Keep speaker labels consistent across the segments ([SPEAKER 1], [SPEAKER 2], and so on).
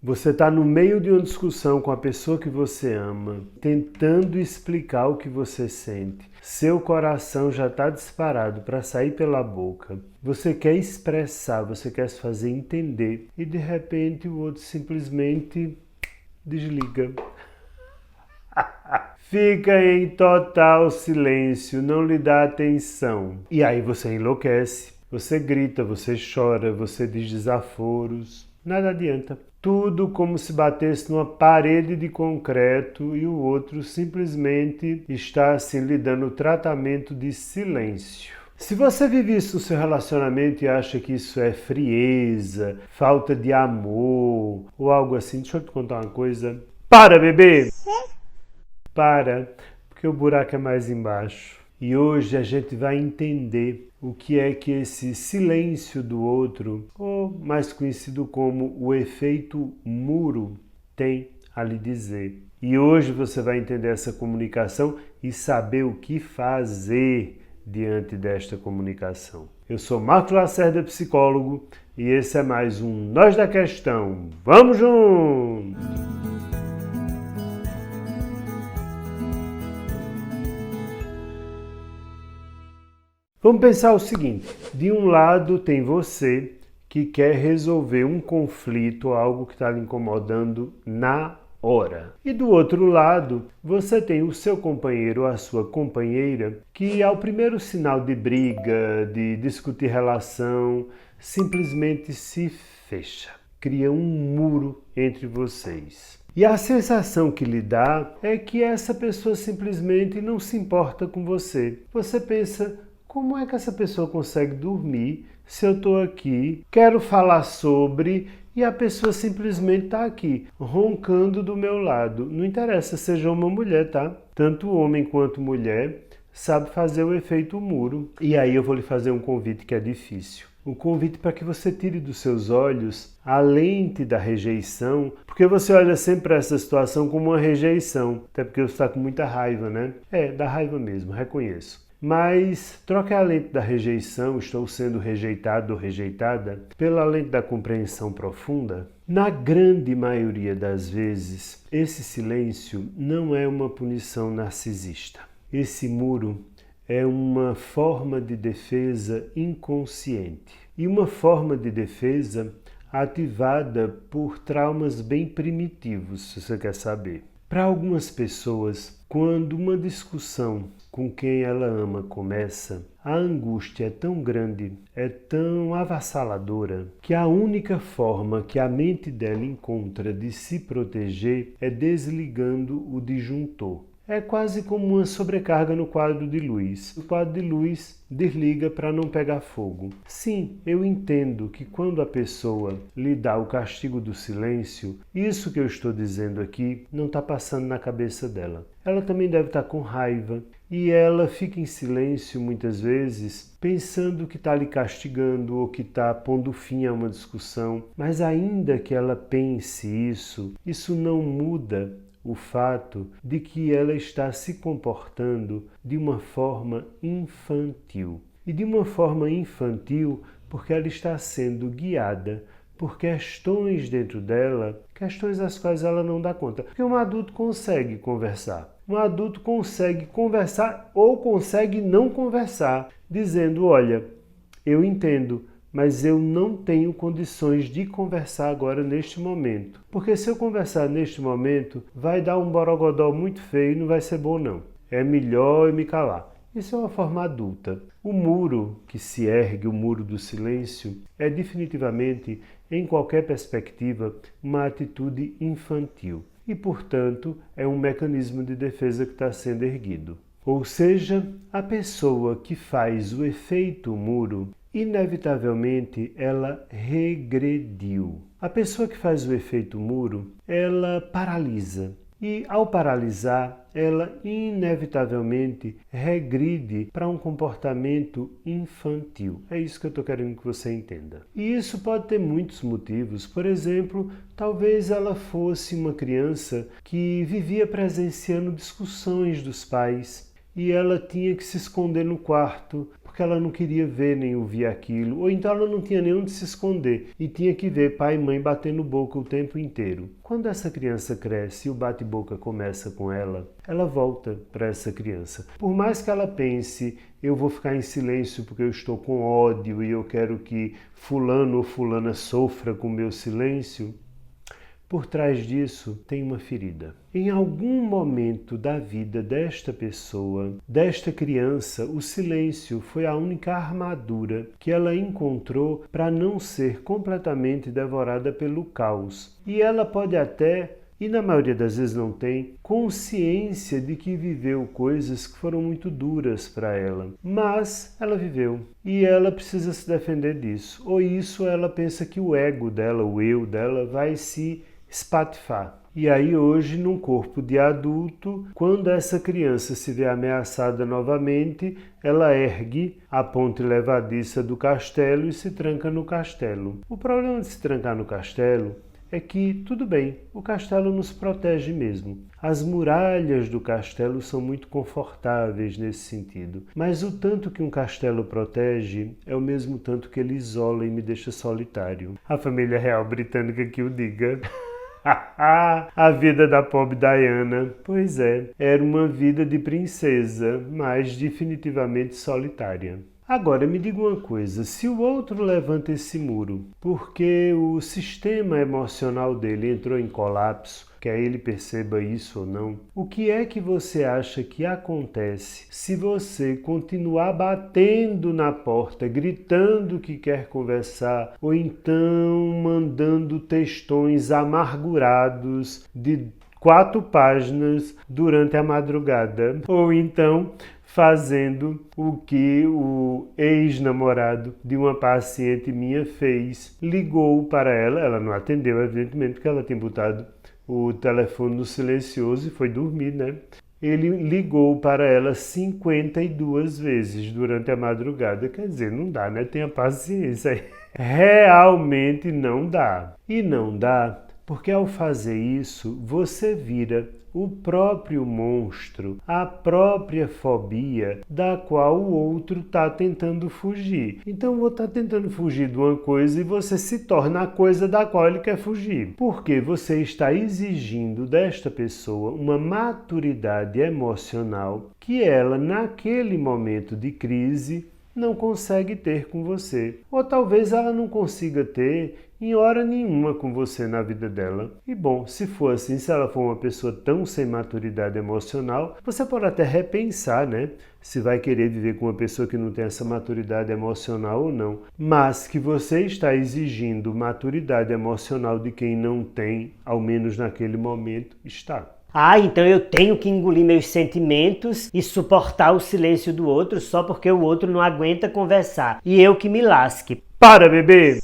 [SPEAKER 1] Você está no meio de uma discussão com a pessoa que você ama, tentando explicar o que você sente. Seu coração já está disparado para sair pela boca. Você quer expressar, você quer se fazer entender. E de repente o outro simplesmente desliga. Fica em total silêncio, não lhe dá atenção. E aí você enlouquece, você grita, você chora, você diz desaforos. Nada adianta. Tudo como se batesse numa parede de concreto e o outro simplesmente está assim lhe dando tratamento de silêncio. Se você vive isso no seu relacionamento e acha que isso é frieza, falta de amor ou algo assim, deixa eu te contar uma coisa. Para, bebê! Para, porque o buraco é mais embaixo. E hoje a gente vai entender o que é que esse silêncio do outro, ou mais conhecido como o efeito muro, tem a lhe dizer. E hoje você vai entender essa comunicação e saber o que fazer diante desta comunicação. Eu sou Marcos Lacerda, psicólogo, e esse é mais um Nós da Questão. Vamos juntos! Vamos pensar o seguinte, de um lado tem você que quer resolver um conflito, algo que está lhe incomodando na hora. E do outro lado, você tem o seu companheiro, a sua companheira, que ao primeiro sinal de briga, de discutir relação, simplesmente se fecha, cria um muro entre vocês. E a sensação que lhe dá é que essa pessoa simplesmente não se importa com você. Você pensa, como é que essa pessoa consegue dormir se eu estou aqui, quero falar sobre, e a pessoa simplesmente está aqui, roncando do meu lado? Não interessa, seja uma mulher, tá? Tanto homem quanto mulher sabe fazer o efeito muro. E aí eu vou lhe fazer um convite que é difícil. Um convite para que você tire dos seus olhos a lente da rejeição, porque você olha sempre para essa situação como uma rejeição, até porque você está com muita raiva, né? Dá raiva mesmo, reconheço. Mas troque a lente da rejeição, estou sendo rejeitado ou rejeitada, pela lente da compreensão profunda. Na grande maioria das vezes, esse silêncio não é uma punição narcisista. Esse muro é uma forma de defesa inconsciente e uma forma de defesa ativada por traumas bem primitivos, se você quer saber. Para algumas pessoas, quando uma discussão com quem ela ama começa, a angústia é tão grande, é tão avassaladora, que a única forma que a mente dela encontra de se proteger é desligando o disjuntor. É quase como uma sobrecarga no quadro de luz. O quadro de luz desliga para não pegar fogo. Sim, eu entendo que quando a pessoa lhe dá o castigo do silêncio, isso que eu estou dizendo aqui não está passando na cabeça dela. Ela também deve estar com raiva e ela fica em silêncio muitas vezes pensando que está lhe castigando ou que está pondo fim a uma discussão. Mas ainda que ela pense isso não muda o fato de que ela está se comportando de uma forma infantil. E de uma forma infantil porque ela está sendo guiada por questões dentro dela, questões às quais ela não dá conta. Porque um adulto consegue conversar. Um adulto consegue conversar ou consegue não conversar, dizendo, olha, eu entendo, mas eu não tenho condições de conversar agora neste momento. Porque se eu conversar neste momento, vai dar um borogodó muito feio e não vai ser bom não. É melhor eu me calar. Isso é uma forma adulta. O muro que se ergue, o muro do silêncio, é definitivamente, em qualquer perspectiva, uma atitude infantil. E, portanto, é um mecanismo de defesa que está sendo erguido. Ou seja, a pessoa que faz o efeito muro, inevitavelmente ela regrediu. A pessoa que faz o efeito muro, ela paralisa. E ao paralisar, ela inevitavelmente regride para um comportamento infantil. É isso que eu estou querendo que você entenda. E isso pode ter muitos motivos. Por exemplo, talvez ela fosse uma criança que vivia presenciando discussões dos pais e ela tinha que se esconder no quarto, porque ela não queria ver nem ouvir aquilo, ou então ela não tinha nem onde se esconder e tinha que ver pai e mãe batendo boca o tempo inteiro. Quando essa criança cresce e o bate-boca começa com ela volta para essa criança. Por mais que ela pense, eu vou ficar em silêncio porque eu estou com ódio e eu quero que fulano ou fulana sofra com o meu silêncio, por trás disso tem uma ferida. Em algum momento da vida desta pessoa, desta criança, o silêncio foi a única armadura que ela encontrou para não ser completamente devorada pelo caos. E ela pode até, e na maioria das vezes não tem, consciência de que viveu coisas que foram muito duras para ela. Mas ela viveu e ela precisa se defender disso. Ou isso ela pensa que o ego dela, o eu dela, vai se espatifar. E aí hoje, num corpo de adulto, quando essa criança se vê ameaçada novamente, ela ergue a ponte levadiça do castelo e se tranca no castelo. O problema de se trancar no castelo é que, tudo bem, o castelo nos protege mesmo. As muralhas do castelo são muito confortáveis nesse sentido. Mas o tanto que um castelo protege é o mesmo tanto que ele isola e me deixa solitário. A família real britânica que o diga. A vida da pobre Diana. Pois é, era uma vida de princesa, mas definitivamente solitária. Agora, me diga uma coisa, se o outro levanta esse muro porque o sistema emocional dele entrou em colapso, quer ele perceba isso ou não, o que é que você acha que acontece se você continuar batendo na porta, gritando que quer conversar, ou então mandando textões amargurados de 4 páginas durante a madrugada, ou então fazendo o que o ex-namorado de uma paciente minha fez. Ligou para ela, ela não atendeu, evidentemente, porque ela tinha botado o telefone no silencioso e foi dormir, né? Ele ligou para ela 52 vezes durante a madrugada. Quer dizer, não dá, né? Tenha paciência. Realmente não dá. E não dá porque ao fazer isso, você vira o próprio monstro, a própria fobia da qual o outro está tentando fugir. Então, vou estar tentando fugir de uma coisa e você se torna a coisa da qual ele quer fugir. Porque você está exigindo desta pessoa uma maturidade emocional que ela, naquele momento de crise, não consegue ter com você. Ou talvez ela não consiga ter em hora nenhuma com você na vida dela. E bom, se for assim, se ela for uma pessoa tão sem maturidade emocional, você pode até repensar, né? Se vai querer viver com uma pessoa que não tem essa maturidade emocional ou não. Mas que você está exigindo maturidade emocional de quem não tem, ao menos naquele momento, está.
[SPEAKER 2] Ah, então eu tenho que engolir meus sentimentos e suportar o silêncio do outro só porque o outro não aguenta conversar. E eu que me lasque.
[SPEAKER 1] Para, bebê!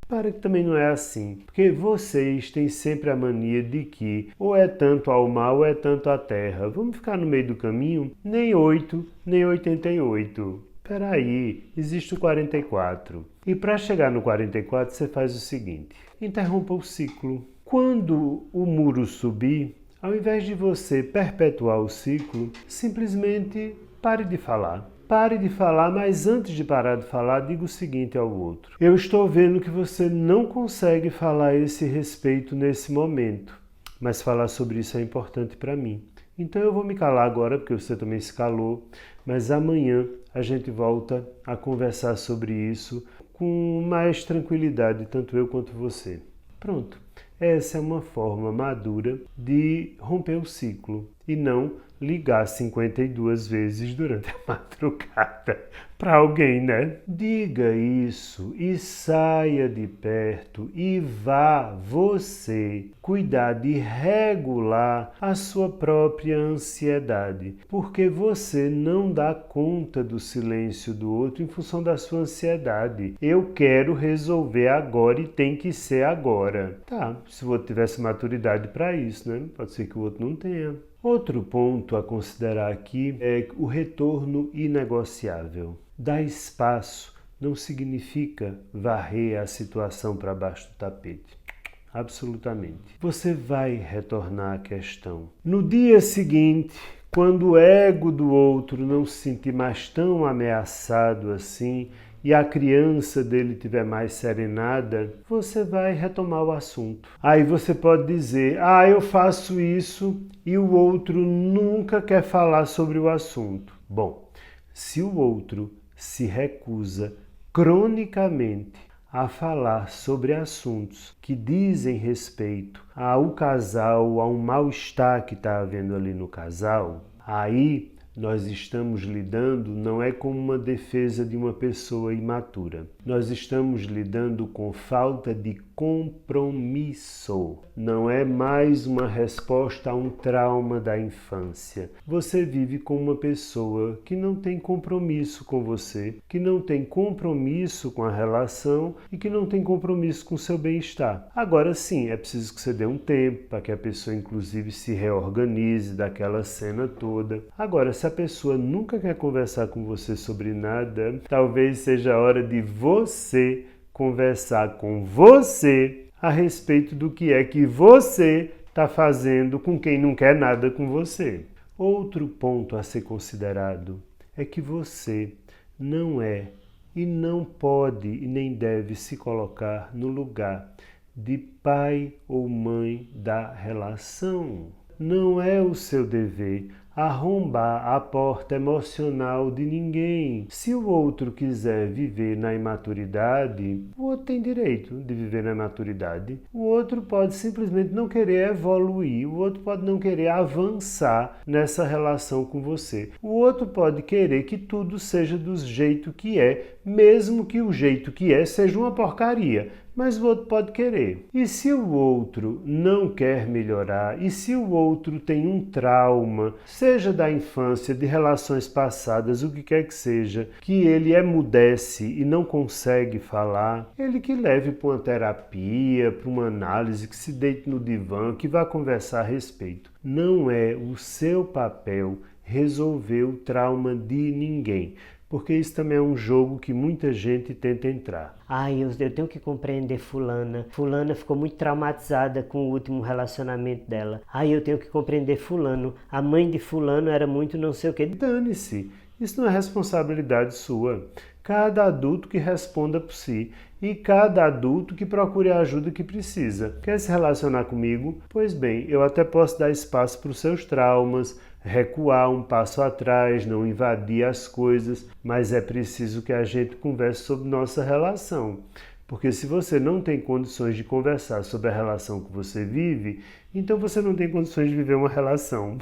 [SPEAKER 1] Para que também não é assim, porque vocês têm sempre a mania de que ou é tanto ao mar ou é tanto à terra. Vamos ficar no meio do caminho? Nem 8, nem 88. Peraí, existe o 44. E para chegar no 44 você faz o seguinte, interrompa o ciclo. Quando o muro subir, ao invés de você perpetuar o ciclo, simplesmente pare de falar. Pare de falar, mas antes de parar de falar, diga o seguinte ao outro. Eu estou vendo que você não consegue falar a esse respeito nesse momento, mas falar sobre isso é importante para mim. Então eu vou me calar agora, porque você também se calou, mas amanhã a gente volta a conversar sobre isso com mais tranquilidade, tanto eu quanto você. Pronto. Essa é uma forma madura de romper o ciclo e não ligar 52 vezes durante a madrugada para alguém, né? Diga isso e saia de perto e vá você cuidar de regular a sua própria ansiedade, porque você não dá conta do silêncio do outro em função da sua ansiedade. Eu quero resolver agora e tem que ser agora. Tá, se o outro tivesse maturidade para isso, né? Pode ser que o outro não tenha. Outro ponto a considerar aqui é o retorno inegociável. Dar espaço não significa varrer a situação para baixo do tapete. Absolutamente. Você vai retornar à questão. No dia seguinte, Quando o ego do outro não se sentir mais tão ameaçado assim e a criança dele estiver mais serenada, você vai retomar o assunto. Aí você pode dizer, eu faço isso e o outro nunca quer falar sobre o assunto. Bom, se o outro se recusa cronicamente a falar sobre assuntos que dizem respeito ao casal, a um mal-estar que está havendo ali no casal, aí nós estamos lidando não é com uma defesa de uma pessoa imatura. Nós estamos lidando com falta de compromisso. Não é mais uma resposta a um trauma da infância. Você vive com uma pessoa que não tem compromisso com você, que não tem compromisso com a relação e que não tem compromisso com o seu bem-estar. Agora sim, é preciso que você dê um tempo para que a pessoa inclusive se reorganize daquela cena toda. Agora, se a pessoa nunca quer conversar com você sobre nada, talvez seja a hora de você conversar com você a respeito do que é que você está fazendo com quem não quer nada com você. Outro ponto a ser considerado é que você não é e não pode e nem deve se colocar no lugar de pai ou mãe da relação. Não é o seu dever arrombar a porta emocional de ninguém. Se o outro quiser viver na imaturidade, o outro tem direito de viver na imaturidade. O outro pode simplesmente não querer evoluir, o outro pode não querer avançar nessa relação com você. O outro pode querer que tudo seja do jeito que é, mesmo que o jeito que é seja uma porcaria. Mas o outro pode querer. E se o outro não quer melhorar, e se o outro tem um trauma, seja da infância, de relações passadas, o que quer que seja, que ele emudece e não consegue falar, ele que leve para uma terapia, para uma análise, que se deite no divã, que vá conversar a respeito. Não é o seu papel resolver o trauma de ninguém. Porque isso também é um jogo que muita gente tenta entrar.
[SPEAKER 2] Eu tenho que compreender fulana. Fulana ficou muito traumatizada com o último relacionamento dela. Eu tenho que compreender fulano. A mãe de fulano era muito não sei o quê.
[SPEAKER 1] Dane-se. Isso não é responsabilidade sua. Cada adulto que responda por si e cada adulto que procure a ajuda que precisa. Quer se relacionar comigo? Pois bem, eu até posso dar espaço para os seus traumas, recuar um passo atrás, não invadir as coisas, mas é preciso que a gente converse sobre nossa relação. Porque se você não tem condições de conversar sobre a relação que você vive, então você não tem condições de viver uma relação.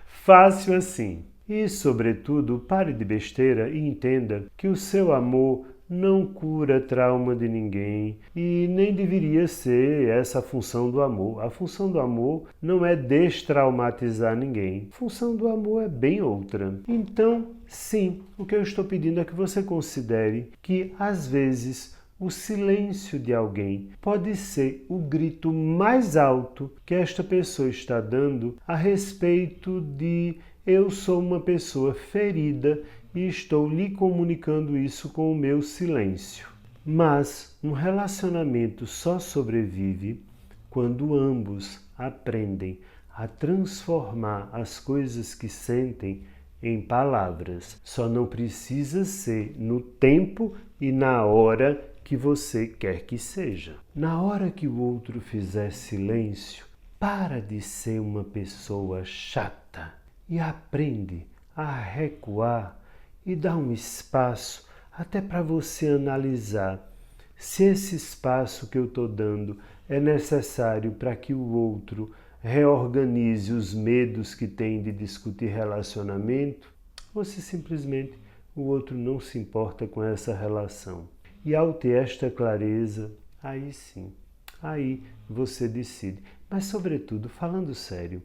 [SPEAKER 1] Fácil assim. E, sobretudo, pare de besteira e entenda que o seu amor não cura trauma de ninguém e nem deveria ser essa a função do amor. A função do amor não é destraumatizar ninguém. A função do amor é bem outra. Então, sim, o que eu estou pedindo é que você considere que, às vezes, o silêncio de alguém pode ser o grito mais alto que esta pessoa está dando a respeito de eu sou uma pessoa ferida e estou lhe comunicando isso com o meu silêncio. Mas um relacionamento só sobrevive quando ambos aprendem a transformar as coisas que sentem em palavras. Só não precisa ser no tempo e na hora que você quer que seja. Na hora que o outro fizer silêncio, para de ser uma pessoa chata e aprende a recuar e dar um espaço até para você analisar se esse espaço que eu estou dando é necessário para que o outro reorganize os medos que tem de discutir relacionamento, ou se simplesmente o outro não se importa com essa relação. E ao ter esta clareza, aí sim, aí você decide. Mas, sobretudo, falando sério,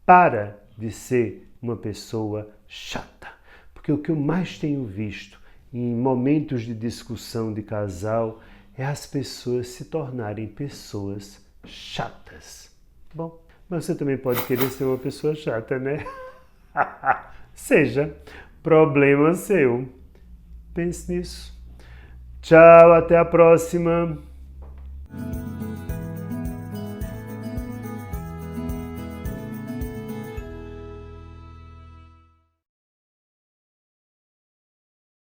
[SPEAKER 1] para de ser uma pessoa chata. Porque o que eu mais tenho visto em momentos de discussão de casal é as pessoas se tornarem pessoas chatas. Bom, mas você também pode querer ser uma pessoa chata, né? Seja, problema seu. Pense nisso. Tchau, até a próxima.